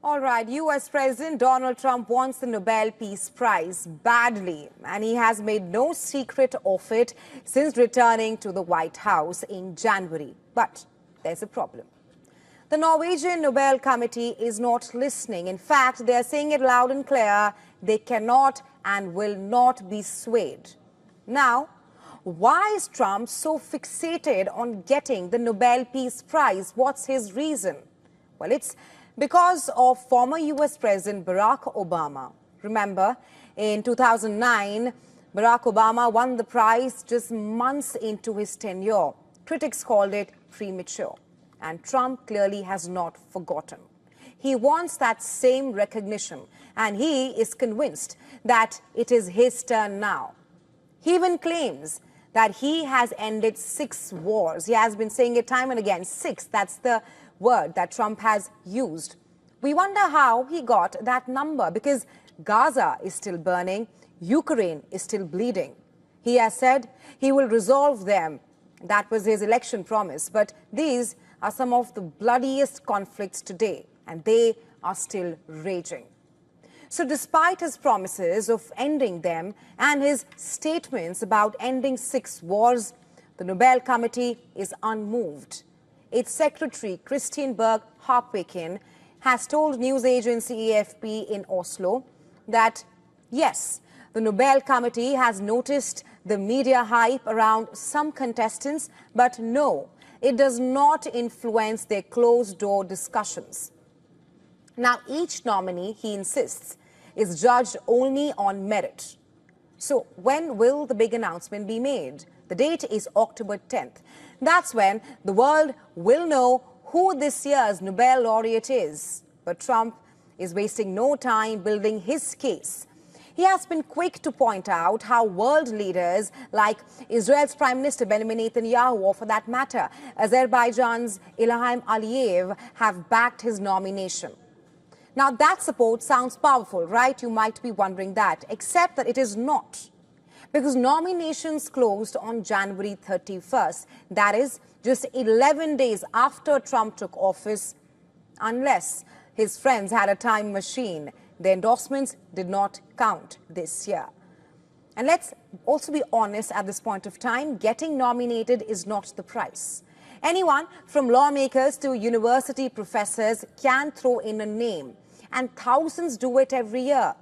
All right, U.S. President Donald Trump wants the Nobel Peace Prize badly, and he has made no secret of it since returning to the White House in January. But there's a problem. The Norwegian Nobel Committee is not listening. In fact, they are saying it loud and clear. They cannot and will not be swayed. Now, why is Trump so fixated on getting the Nobel Peace Prize? What's his reason? Well, it's because of former U.S. President Barack Obama. Remember, in 2009, Barack Obama won the prize just months into his tenure. Critics called it premature, and Trump clearly has not forgotten. He wants that same recognition, and he is convinced that it is his turn now. He even claims that he has ended 6 wars. He has been saying it time and again, 6, that's the word that Trump has used. We wonder how he got that number, because Gaza is still burning, Ukraine is still bleeding. He has said he will resolve them. That was his election promise. But these are some of the bloodiest conflicts today, and they are still raging. So despite his promises of ending them and his statements about ending 6 wars, the Nobel Committee is unmoved. Its secretary, Christian Berg Harpviken, has told news agency AFP in Oslo that, yes, the Nobel Committee has noticed the media hype around some contestants, but no, it does not influence their closed-door discussions. Now, each nominee, he insists, is judged only on merit. So when will the big announcement be made? The date is October 10th. That's when the world will know who this year's Nobel laureate is. But Trump is wasting no time building his case. He has been quick to point out how world leaders like Israel's Prime Minister Benjamin Netanyahu, or for that matter, Azerbaijan's Ilham Aliyev, have backed his nomination. Now, that support sounds powerful, right? You might be wondering that, except that it is not. Because nominations closed on January 31st, that is, just 11 days after Trump took office. Unless his friends had a time machine, the endorsements did not count this year. And let's also be honest at this point of time, getting nominated is not the price. Anyone from lawmakers to university professors can throw in a name, and thousands do it every year.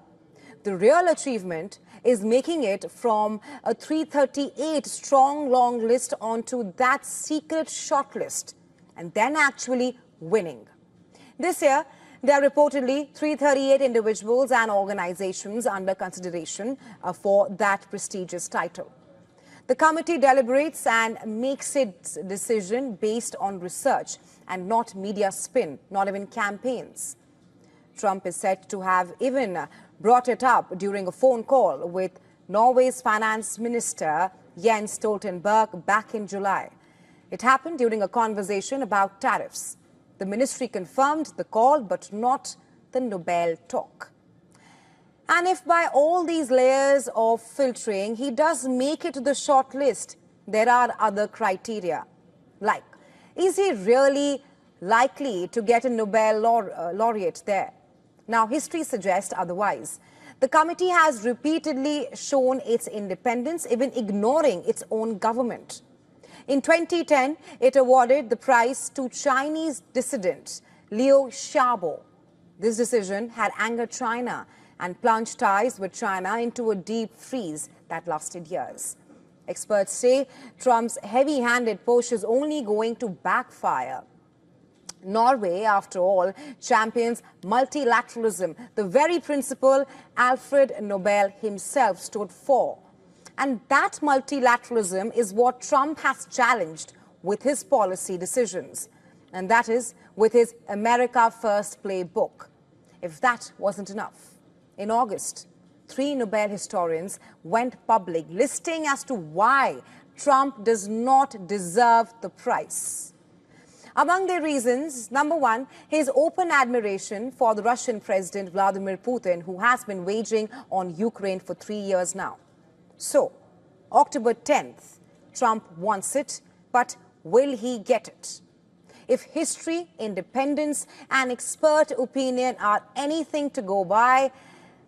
The real achievement is making it from a 338-strong long list onto that secret shortlist, and then actually winning. This year, there are reportedly 338 individuals and organizations under consideration for that prestigious title. The committee deliberates and makes its decision based on research and not media spin, not even campaigns. Trump is said to have even brought it up during a phone call with Norway's finance minister Jens Stoltenberg back in July. It happened during a conversation about tariffs. The ministry confirmed the call, but not the Nobel talk. And if by all these layers of filtering he does make it to the short list, there are other criteria. Like, is he really likely to get a Nobel laureate there? Now, history suggests otherwise. The committee has repeatedly shown its independence, even ignoring its own government. In 2010, it awarded the prize to Chinese dissident Liu Xiaobo. This decision had angered China and plunged ties with China into a deep freeze that lasted years. Experts say Trump's heavy-handed push is only going to backfire. Norway, after all, champions multilateralism, the very principle Alfred Nobel himself stood for. And that multilateralism is what Trump has challenged with his policy decisions. And that is with his America First playbook. If that wasn't enough, in August, 3 Nobel historians went public listing as to why Trump does not deserve the prize. Among their reasons, number 1, his open admiration for the Russian President Vladimir Putin, who has been waging on Ukraine for 3 years now. So, October 10th, Trump wants it, but will he get it? If history, independence and expert opinion are anything to go by,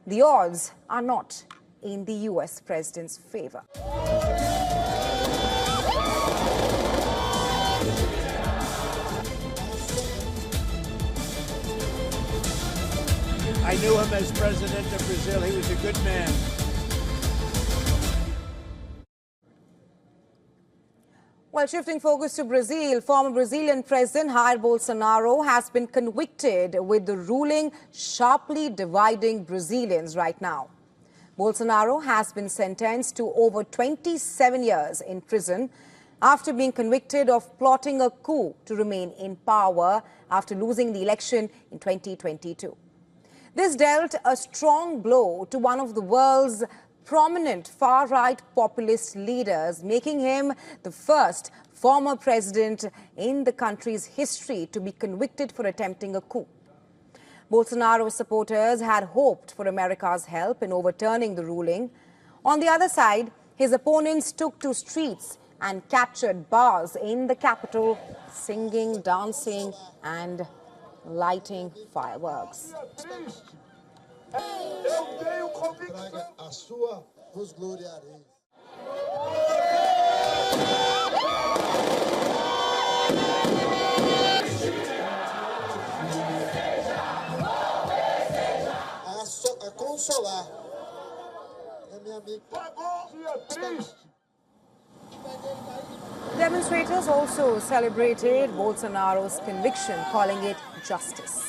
the odds are not in the US president's favor. I knew him as president of Brazil. He was a good man. Well, shifting focus to Brazil, former Brazilian President Jair Bolsonaro has been convicted with the ruling sharply dividing Brazilians right now. Bolsonaro has been sentenced to over 27 years in prison after being convicted of plotting a coup to remain in power after losing the election in 2022. This dealt a strong blow to one of the world's prominent far-right populist leaders, making him the first former president in the country's history to be convicted for attempting a coup. Bolsonaro's supporters had hoped for America's help in overturning the ruling. On the other side, his opponents took to streets and captured bars in the capital, singing, dancing and lighting fireworks. Demonstrators also celebrated Bolsonaro's conviction, calling it justice.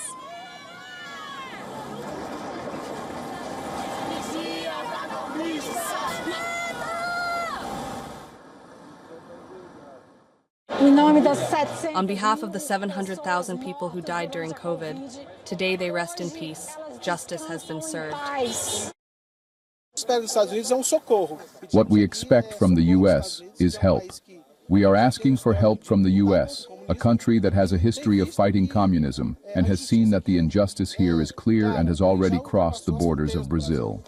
On behalf of the 700,000 people who died during COVID, today they rest in peace. Justice has been served. What we expect from the U.S. is help. We are asking for help from the U.S., a country that has a history of fighting communism and has seen that the injustice here is clear and has already crossed the borders of Brazil.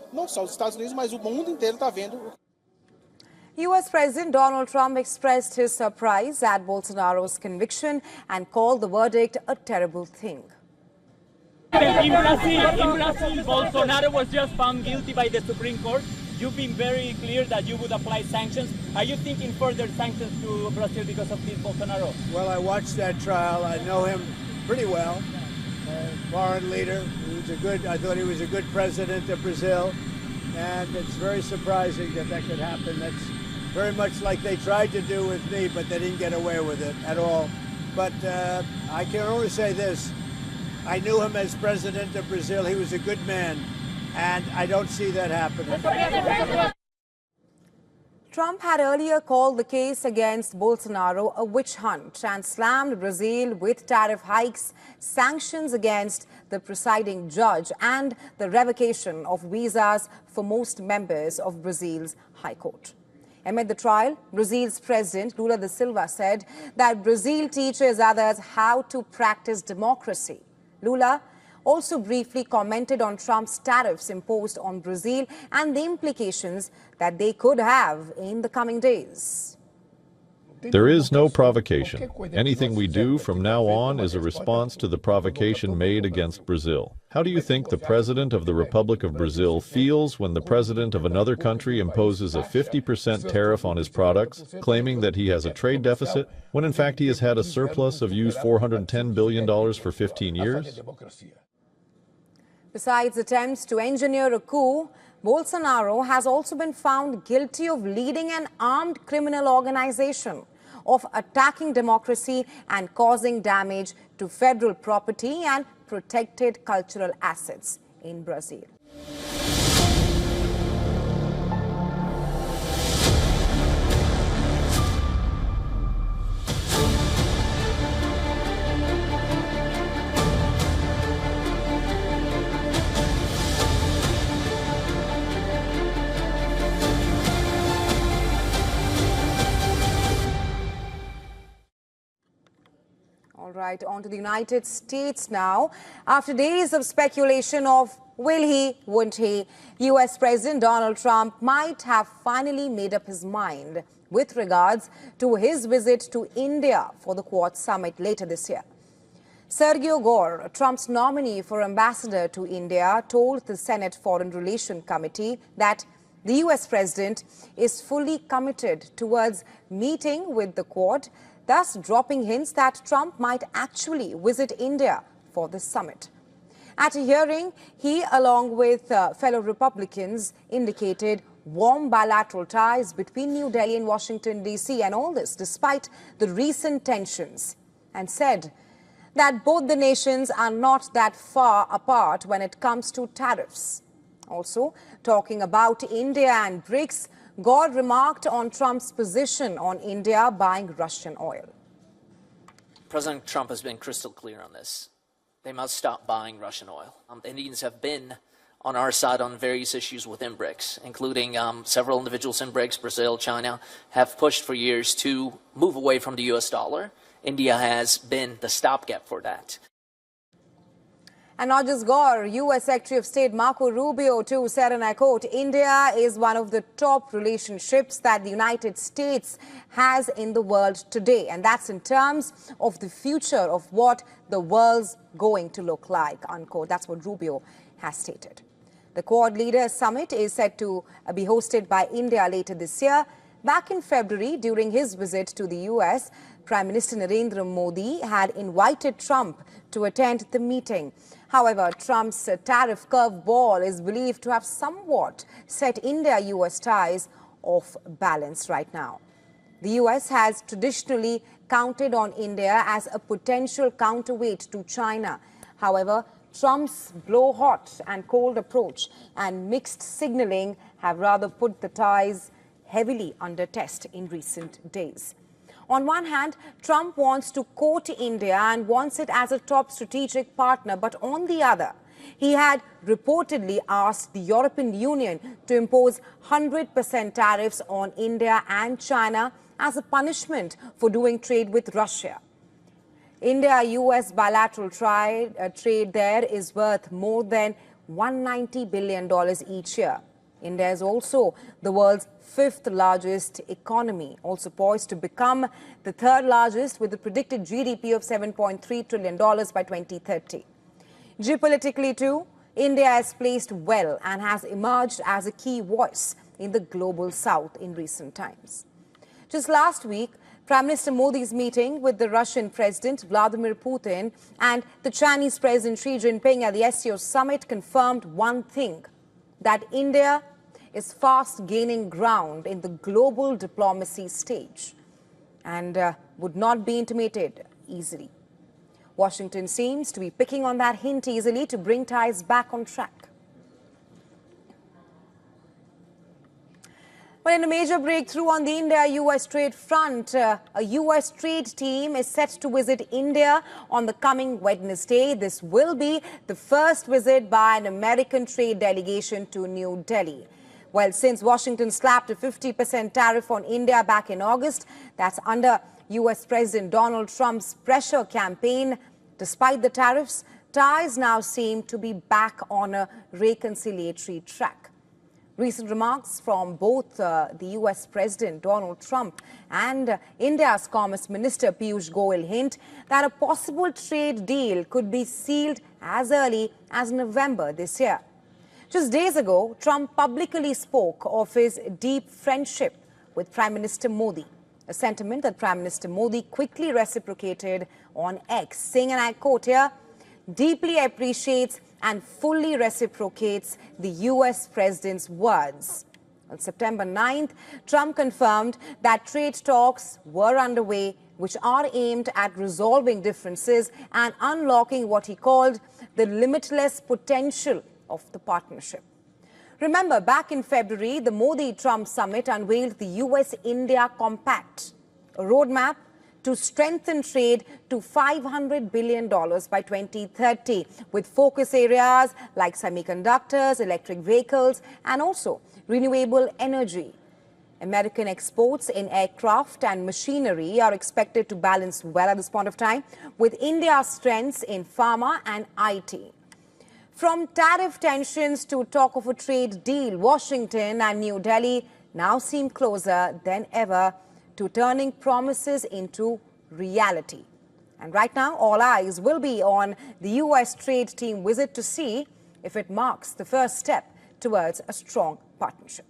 U.S. President Donald Trump expressed his surprise at Bolsonaro's conviction and called the verdict a terrible thing. In Brazil, Bolsonaro was just found guilty by the Supreme Court. You've been very clear that you would apply sanctions. Are you thinking further sanctions to Brazil because of this Bolsonaro? Well, I watched that trial. I know him pretty well. Foreign leader. I thought he was a good president of Brazil. And it's very surprising that that could happen. That's very much like they tried to do with me, but they didn't get away with it at all. But I can only say this. I knew him as president of Brazil. He was a good man, and I don't see that happening. Trump had earlier called the case against Bolsonaro a witch hunt and slammed Brazil with tariff hikes, sanctions against the presiding judge, and the revocation of visas for most members of Brazil's High Court. Amid the trial, Brazil's President Lula da Silva said that Brazil teaches others how to practice democracy. Lula also briefly commented on Trump's tariffs imposed on Brazil and the implications that they could have in the coming days. There is no provocation. Anything we do from now on is a response to the provocation made against Brazil. How do you think the President of the Republic of Brazil feels when the President of another country imposes a 50% tariff on his products, claiming that he has a trade deficit, when in fact he has had a surplus of used $410 billion for 15 years? Besides attempts to engineer a coup, Bolsonaro has also been found guilty of leading an armed criminal organization, of attacking democracy and causing damage to federal property and protected cultural assets in Brazil. All right, on to the United States now. After days of speculation of will he, won't he, U.S. President Donald Trump might have finally made up his mind with regards to his visit to India for the Quad summit later this year. Sergio Gore, Trump's nominee for ambassador to India, told the Senate Foreign Relations Committee that the U.S. president is fully committed towards meeting with the Quad, thus dropping hints that Trump might actually visit India for the summit. At a hearing, he, along with fellow Republicans, indicated warm bilateral ties between New Delhi and Washington, D.C., and all this despite the recent tensions, and said that both the nations are not that far apart when it comes to tariffs. Also, talking about India and BRICS, Gore remarked on Trump's position on India buying Russian oil. President Trump has been crystal clear on this. They must stop buying Russian oil. The Indians have been on our side on various issues within BRICS, including several individuals in BRICS, Brazil, China, have pushed for years to move away from the U.S. dollar. India has been the stopgap for that. And not just Gore, U.S. Secretary of State Marco Rubio too said, and I quote, India is one of the top relationships that the United States has in the world today. And that's in terms of the future of what the world's going to look like, unquote. That's what Rubio has stated. The Quad Leaders Summit is set to be hosted by India later this year. Back in February, during his visit to the U.S., Prime Minister Narendra Modi had invited Trump to attend the meeting. However, Trump's tariff curveball is believed to have somewhat set India-U.S. ties off balance right now. The U.S. has traditionally counted on India as a potential counterweight to China. However, Trump's blow-hot and cold approach and mixed signaling have rather put the ties heavily under test in recent days. On one hand, Trump wants to court India and wants it as a top strategic partner. But on the other, he had reportedly asked the European Union to impose 100% tariffs on India and China as a punishment for doing trade with Russia. India-US bilateral trade there is worth more than $190 billion each year. India is also the world's fifth largest economy, also poised to become the third largest with a predicted GDP of $7.3 trillion by 2030. Geopolitically too, India is placed well and has emerged as a key voice in the global south in recent times. Just last week, Prime Minister Modi's meeting with the Russian President Vladimir Putin and the Chinese President Xi Jinping at the SCO summit confirmed one thing, that India is fast gaining ground in the global diplomacy stage and would not be intimidated easily. Washington seems to be picking on that hint easily to bring ties back on track. Well, in a major breakthrough on the India-US trade front, a US trade team is set to visit India on the coming Wednesday. This will be the first visit by an American trade delegation to New Delhi. Well, since Washington slapped a 50% tariff on India back in August, that's under US President Donald Trump's pressure campaign. Despite the tariffs, ties now seem to be back on a reconciliatory track. Recent remarks from both the U.S. President Donald Trump and India's Commerce Minister Piyush Goyal hint that a possible trade deal could be sealed as early as November this year. Just days ago, Trump publicly spoke of his deep friendship with Prime Minister Modi, a sentiment that Prime Minister Modi quickly reciprocated on X, saying, and I quote here, deeply appreciates and fully reciprocates the U.S. President's words. On September 9th, Trump confirmed that trade talks were underway, which are aimed at resolving differences and unlocking what he called the limitless potential of the partnership. Remember, back in February, the Modi-Trump summit unveiled the U.S.-India Compact, a roadmap to strengthen trade to $500 billion by 2030, with focus areas like semiconductors, electric vehicles, and also renewable energy. American exports in aircraft and machinery are expected to balance well at this point of time, with India's strengths in pharma and IT. From tariff tensions to talk of a trade deal, Washington and New Delhi now seem closer than ever to turning promises into reality. And right now, all eyes will be on the US trade team visit to see if it marks the first step towards a strong partnership.